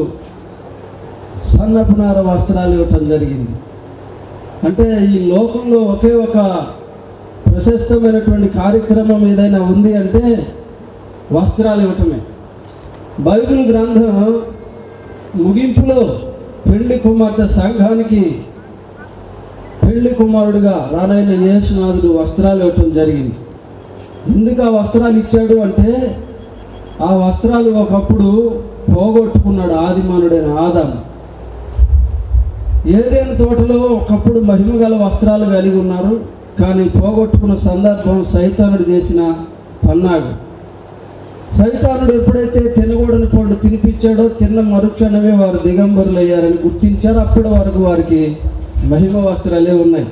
సన్నపునార వస్త్రాలు ఇవ్వటం జరిగింది. అంటే ఈ లోకంలో ఒకే ఒక ప్రశస్తమైనటువంటి కార్యక్రమం ఏదైనా ఉంది అంటే వస్త్రాలు ఇవ్వటమే. బైబిల్ గ్రంథం ముగింపులో పెళ్లి కుమార్తె సంఘానికి పెళ్లి కుమారుడిగా రానైన యేసునాథుడు వస్త్రాలు ఇవ్వటం జరిగింది. ఎందుకు ఆ వస్త్రాలు ఇచ్చాడు అంటే, ఆ వస్త్రాలు ఒకప్పుడు పోగొట్టుకున్నాడు ఆదిమానుడైన ఆదాము. ఏదైనా తోటలో ఒకప్పుడు మహిమగల వస్త్రాలు కలిగి ఉన్నారు, కానీ పోగొట్టుకున్న సందర్భం సైతానుడు చేసిన పన్నాగు. సైతానుడు ఎప్పుడైతే తినకూడని పండు తినిపించాడో తిన్న మరుక్షణమే వారు దిగంబరులు అయ్యారని గుర్తించారు. అప్పటి వరకు వారికి మహిమ వస్త్రాలే ఉన్నాయి,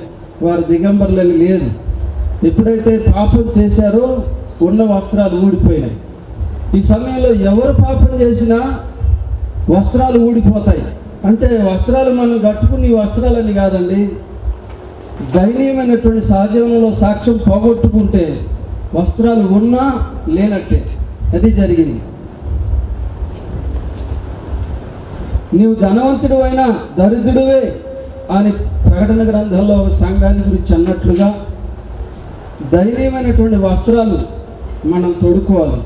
వారు దిగంబరులని లేదు. ఎప్పుడైతే పాపం చేశారో ఉన్న వస్త్రాలు ఊడిపోయినాయి. ఈ సమయంలో ఎవరు పాపం చేసినా వస్త్రాలు ఊడిపోతాయి. అంటే వస్త్రాలు మనం కట్టుకుని వస్త్రాలని కాదండి, దయనీయమైనటువంటి సహజంలో సాక్ష్యం పోగొట్టుకుంటే వస్త్రాలు ఉన్నా లేనట్టే. అది జరిగింది. నీవు ధనవంతుడు అయినా దరిద్రుడివే అని ప్రకటన గ్రంథంలో సంఘాన్ని గురించి అన్నట్లుగా దైన్యమైనటువంటి వస్త్రాలు మనం తొడుక్కోవాలి.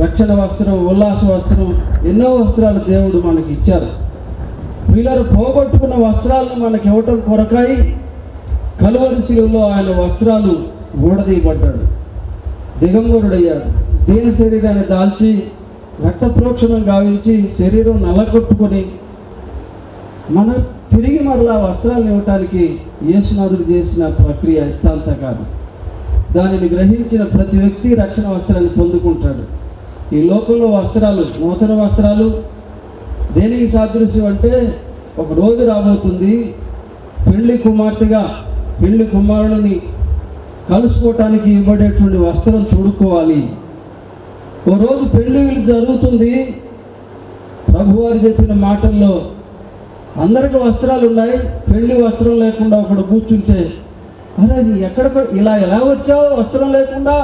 రక్షణ వస్త్రం, ఉల్లాస వస్త్రం, ఎన్నో వస్త్రాలు దేవుడు మనకి ఇచ్చారు. వీళ్ళరు పోగొట్టుకున్న వస్త్రాలను మనకి ఇవ్వటం కొరకాయి కలువరి శిలువలో ఆయన వస్త్రాలు ఊడదీయబడ్డాడు, దిగంబరుడయ్యాడు. దీన శరీరాన్ని దాల్చి రక్త ప్రోక్షణం గావించి శరీరం నల్లగొట్టుకొని మన తిరిగి మరలా వస్త్రాలను ఇవ్వటానికి యేసునాథుడు చేసిన ప్రక్రియ ఇంత కాదు. దానిని గ్రహించిన ప్రతి వ్యక్తి రక్షణ వస్త్రాన్ని పొందుకుంటాడు. ఈ లోకంలో వస్త్రాలు, నూతన వస్త్రాలు దేనికి సాదృశ్యం అంటే, ఒక రోజు రాబోతుంది పెళ్లి కుమార్తెగా పెళ్లి కుమారుని కలుసుకోవటానికి ఇవ్వబడేటువంటి వస్త్రం తొడుక్కోవాలి. ఓ రోజు పెళ్లి జరుగుతుంది. ప్రభువారు చెప్పిన మాటల్లో అందరికీ వస్త్రాలు ఉన్నాయి, పెళ్లి వస్త్రం లేకుండా ఒకడు కూర్చుంటే, అరే ఎక్కడ ఇలా ఎలా వచ్చావు వస్త్రం లేకుండా,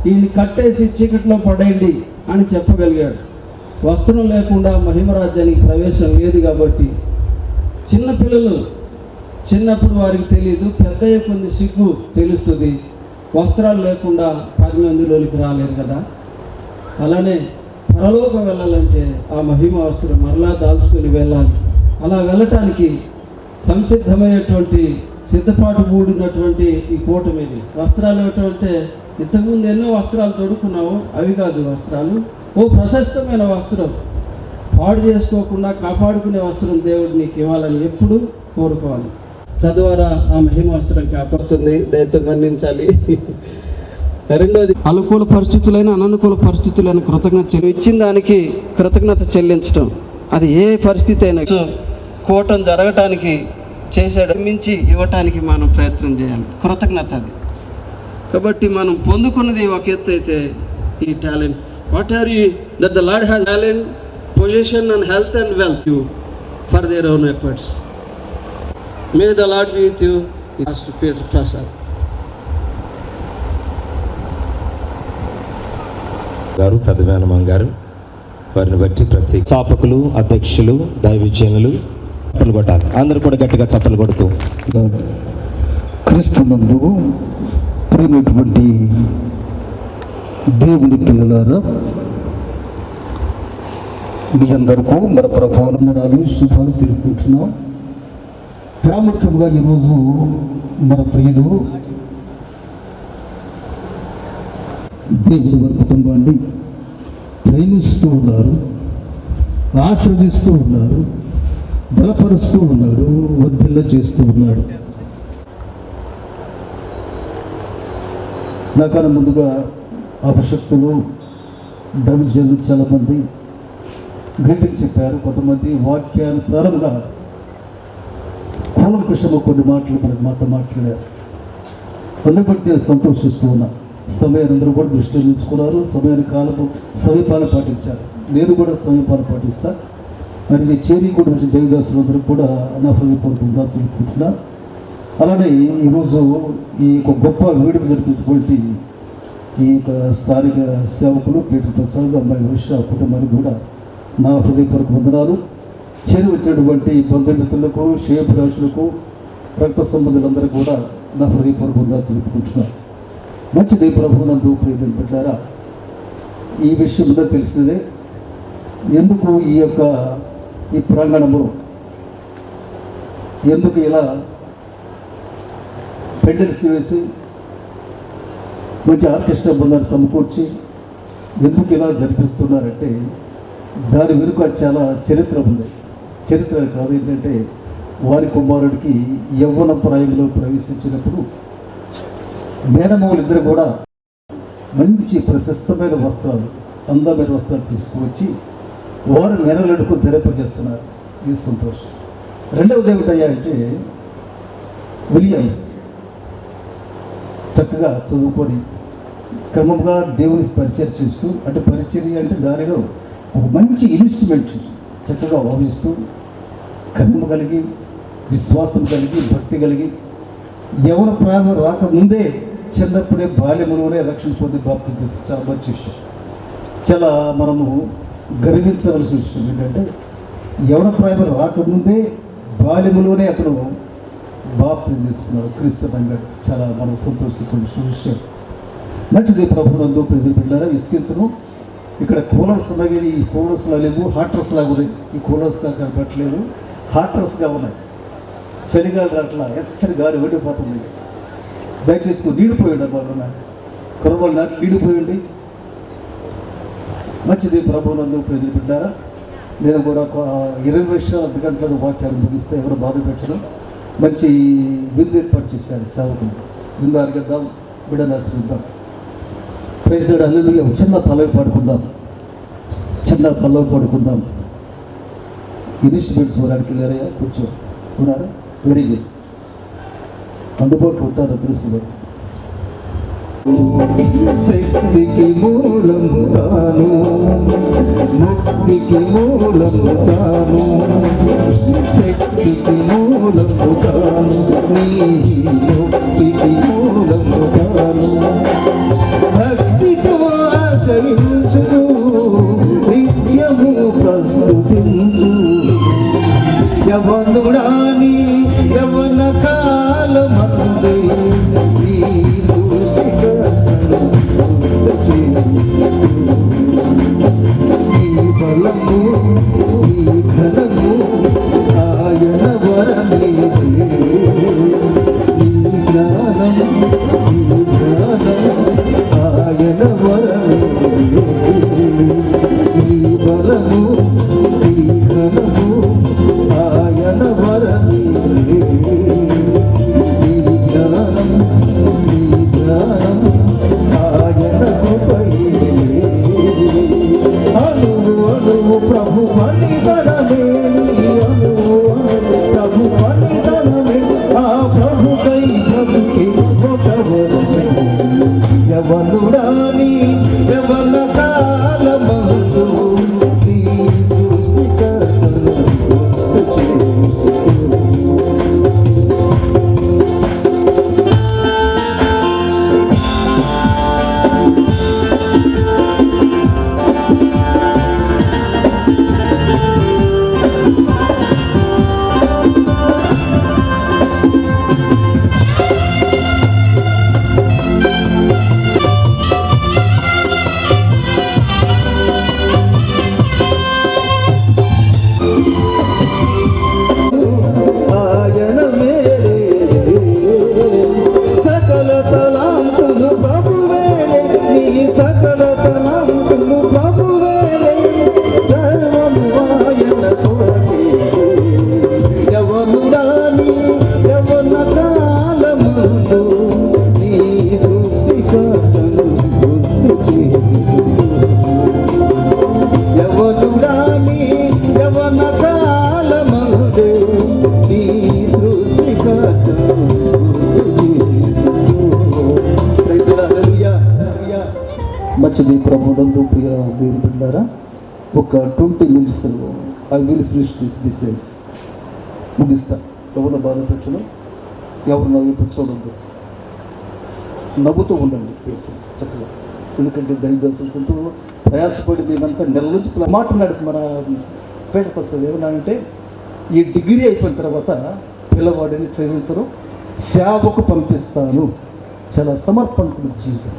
ఈయన్ని కట్టేసి చీకట్లో పడేయండి అని చెప్పగలిగాడు. వస్త్రం లేకుండా మహిమరాజ్యానికి ప్రవేశం లేదు. కాబట్టి చిన్నపిల్లలు చిన్నప్పుడు వారికి తెలియదు, పెద్దయ్య కొన్ని సిగ్గు తెలుస్తుంది. వస్త్రాలు లేకుండా 10 మందిలోకి రాలేరు కదా. అలానే పరలోకం వెళ్ళాలంటే ఆ మహిమ వస్త్రం మరలా దాల్చుకొని వెళ్ళాలి. అలా వెళ్ళటానికి సంసిద్ధమయ్యేటువంటి సిద్ధపాటు కూడినటువంటి ఈ కూటమి ఇది. వస్త్రాలు ఏమిటంటే, ఇంతకుముందు ఎన్నో వస్త్రాలు తొడుక్కున్నావు, అవి కాదు వస్త్రాలు. ఓ ప్రశస్తమైన వస్త్రం, పాడు చేసుకోకుండా కాపాడుకునే వస్త్రం దేవుడు నీకు ఇవ్వాలని ఎప్పుడు కోరుకోవాలి. తద్వారా ఆ మహిమ వస్త్రం కాపాడుతుంది. దయతో మన్నించాలి. రెండోది, అనుకూల పరిస్థితులైన అననుకూల పరిస్థితులైన ఇచ్చిన దానికి కృతజ్ఞత చెల్లించడం. అది ఏ పరిస్థితి అయినా కూటం జరగటానికి చేసాడు మించి ఇవ్వటానికి మనం ప్రయత్నం చేయాలి. కృతజ్ఞత అది. కాబట్టి మనం పొందుకున్నది ఒక ఎత్తు అయితే, ఈ talent, what are you that the lord has talent, position and health and wealth you for their own efforts. May the lord be with you. Master Peter Prasad garu, పెద్దమేనమ్మ గారు, వారిని బట్టి ప్రతి స్థాపకులు, అధ్యక్షులు, దైవజనులు చప్పలు కొట్టాలి. అందరూ కూడా గట్టిగా చప్పలు కొడుతూ, క్రీస్తునందు ప్రియమైనటువంటి దేవుని పిల్లలారా, మీ అందరికీ మన ప్రభావాలు శుభాలు తెలుపుకుంటున్నాం. ప్రాముఖ్యంగా ఈరోజు మన ప్రియులు దేవుడి వారి కుటుంబాన్ని ప్రేమిస్తూ ఉన్నారు, ఆశ్రదిస్తూ ఉన్నారు, బలపరుస్తూ ఉన్నాడు, వర్ధిల్ల చేస్తూ ఉన్నాడు. నాకన్నా ముందుగా అపశక్తులు, దైవజనులు చాలామంది గ్రీటింగ్ చెప్పారు. కొంతమంది వాక్యానుసారంగా కూలంకుషంగా కొన్ని మాటలు మనకు మాతో మాట్లాడారు. అందరి బట్టి నేను సంతోషిస్తూ ఉన్నా. సమయాన్ని అందరూ కూడా దృష్టి ఉంచుకున్నారు, సమయపాలన పాటించారు. నేను కూడా సమయపాలన పాటిస్తా. మరి చేరి కూడా వచ్చిన దేవదాసులందరూ కూడా నా హృదయపూర్వకంగా తెలుపుకుంటున్నా. అలానే ఈరోజు ఈ యొక్క గొప్ప వేడుక జరిపినటువంటి ఈ యొక్క స్థానిక సేవకులు పీటర్ ప్రసాద్, అమ్మాయి వర్ష కుటుంబానికి కూడా నా హృదయపూర్వక వందనాలు. చేరి వచ్చినటువంటి బంధుమిత్రులకు, శ్రేయభిలాషులకు, రక్త సంబంధులందరూ కూడా నా హృదయపూర్వక వందనాలు తెలుపుకుంటున్నాను. మంచిది ప్రభువునందు ప్రియమైన బిడ్డారా, ఈ విషయం ఉందో తెలిసిందే. ఎందుకు ఈ ప్రాంగణంలో ఎందుకు ఇలా పెండల్స్ వేసి మంచి ఆర్కెస్ట్రా బృందాన్ని సమకూర్చి ఎందుకు ఇలా జరిపిస్తున్నారంటే, దాని వెనుక చాలా చరిత్ర ఉంది. చరిత్ర కాదు, ఏంటంటే వారి కుమారుడికి యవ్వన ప్రాయంలో ప్రవేశించినప్పుడు మేనమావులు ఇద్దరు కూడా మంచి ప్రశస్తమైన వస్త్రాలు, అందమైన వస్త్రాలు తీసుకువచ్చి వారు మేనలుడుకు ధరింపజేస్తున్నారు. ఇది సంతోషం. రెండవది ఏమిటయ్యా అంటే, విలియమ్స్ చక్కగా చదువుకొని క్రమంగా దేవుని పరిచయం చేస్తూ, అంటే పరిచర్య అంటే దానిలో ఒక మంచి ఇన్స్ట్రుమెంట్ చక్కగా భావిస్తూ, కర్మ కలిగి, విశ్వాసం కలిగి, భక్తి కలిగి, యవన ప్రాయం రాకముందే చిన్నప్పుడే బాల్యములోనే రక్షణ పొంది బాప్తిసం తీసుకు చాలా మంచి విషయం. చాలా మనము గర్వించవలసిన విషయం ఏంటంటే, యవన ప్రాయం రాకముందే బాల్యములోనే అతను బాప్తిసం తీసుకున్నాడు, క్రీస్తు రంగాడు. చాలా మనం సంతోషించిన విషయం. మంచిది ప్రభునందు బిడ్డారా. ఇసుకించను ఇక్కడ కూలర్స్ ఉన్నాయి. ఈ కూలర్స్లా లేవు, హాటర్స్ లాగా ఉన్నాయి. ఈ కూలర్స్గా కనపట్లేదు, హాటర్స్గా ఉన్నాయి. చలిగాలి అట్లా ఎచ్చని గాలి వెళ్ళిపోతుంది. దయచేసి నీడిపోయండి బాబు కురవాళ్ళు నాటి నీడిపోయండి. మంచిది ప్రభువునందు ప్రజలు పెట్టారా. నేను కూడా 20 నిమిషాలు అర్ధ గంటల వాక్యాలు ముగిస్తే ఎవరు బాధ పెట్టడం. మంచి విందు ఏర్పాటు చేశారు సేవకులు. విందు అరిగిద్దాం, బిడ్డను ఆశ్రయిద్దాం. ప్రైజ్ లార్డ్, హల్లెలూయా. చిన్న తలవి పాడుకుందాం, చిన్న తలవి పాడుకుందాం. ఇన్స్ట్రుమెంట్స్ వారికి వెళ్ళారయ్యా, కొంచెం ఉన్నారా? Very good. అందుబాటులో ఉంటారో తెలుసు. శక్తికి మూలము తాను, ముక్తికి మూలము తాను, శక్తికి మూలము తాను, నీ ముక్తికి మూలము తాను. భక్తితో ఆశ్రయించు, నిత్యము ప్రస్తుతించు. యవనుడాని యవన కాలమందే బలము ఈ ఘనము ఆయన వరమే, ఈ జ్ఞానం ఈ జ్ఞానం ఆయన వరమే, ఈ బలము ఈ ఘనము ఆయన వరమే, ఈ జ్ఞానం ఈ జ్ఞానం ఆయన కృపయే. ప్రభు పనిదనమే, ప్రభు పనిదనమే, ఆ ప్రభుకై ప్రభుకి ఒక వరమే. యవనుడాని యవన కాలమందు నీ సృష్టికర్తను ఆయన మేలే, సకల తలాంతులు ప్రభువేలే, నీ సకల తలాంతులు ప్రభువేలే, సర్వము ఆయన కొరకే. యవనుడాని యవన కాలమందు నీ సృష్టికర్తను గుర్తు చేసుకో. యవనుడాని యవన కాలమందు నీ సృష్టికర్తను గుర్తు చేసుకో. Praise Lord, hallelujah. మంచిది ప్రభువునందు ప్రియ దేవుని బిడ్డలారా. ఒక 20 minutes I will finish this message. ముగిస్తా. ఎవరు బాధ పెట్టను, ఎవరు నవ్వు చూడద్దు, నవ్వుతూ ఉండండి చక్కగా. ఎందుకంటే దైవదాసులతో ప్రయాసపడి మేమంతా నెల నుంచి మాట్లాడు. మన పేట వస్తుంది ఏమన్నానంటే, ఈ డిగ్రీ అయిపోయిన తర్వాత పిల్లవాడిని చదివించరు, సేవకు పంపిస్తాను. చాలా సమర్పణకుల జీవితం.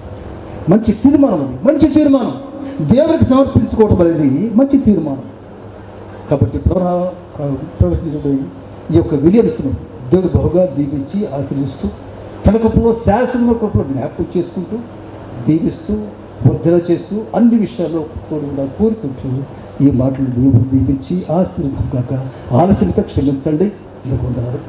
మంచి తీర్మానం అది, మంచి తీర్మానం. దేవుడికి సమర్పించుకోవడం అనేది మంచి తీర్మానం. కాబట్టి ప్రవేశించడం ఈ యొక్క విలియమ్స్ను దేవుడు బహుగా దీవించి ఆశ్రయిస్తూ, తన కృపలో శాసన కృపలో జ్ఞాపకం చేసుకుంటూ, దీవిస్తూ, వర్ధన చేస్తూ, అన్ని విషయాల్లో కూడా కోరుకుంటూ ఈ మాటలు దేవుడు దీవించి ఆశీర్వదించుగాక. ఆలస్యంగా క్షమించండి. ఎందుకున్నారు